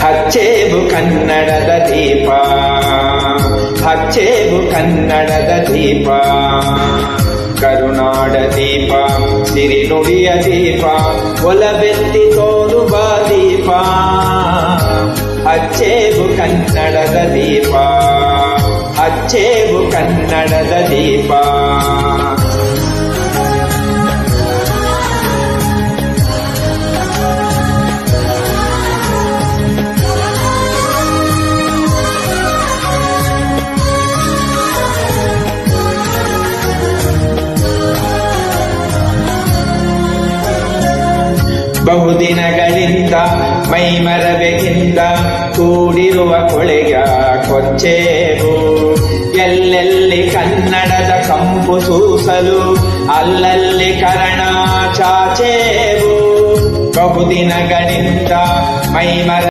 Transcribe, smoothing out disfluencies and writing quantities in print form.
ಹಚ್ಚೇವು ಕನ್ನಡದ ದೀಪ, ಹಚ್ಚೇವು ಕನ್ನಡದ ದೀಪ, ಕರುನಾಡ ದೀಪ, ಸಿರಿನುಡಿಯ ದೀಪ, ಒಲವೆತ್ತಿ ತೋರುವ ದೀಪ. ಹಚ್ಚೇವು ಕನ್ನಡದ ದೀಪ, ಹಚ್ಚೇವು ಕನ್ನಡದ ದೀಪ. ಬಹುದಿನಗಳಿಂದ ಮೈಮರವೆಗಿಂದ ಕೂಡಿರುವ ಕೊಳೆಯ ಕೊಚ್ಚೇವು, ಎಲ್ಲೆಲ್ಲಿ ಕನ್ನಡದ ಕಂಪು ಸೂಸಲು ಅಲ್ಲಲ್ಲಿ ಕರಣ ಚಾಚೇವು. ಬಹುದಿನಗಳಿಂದ ಮೈಮರ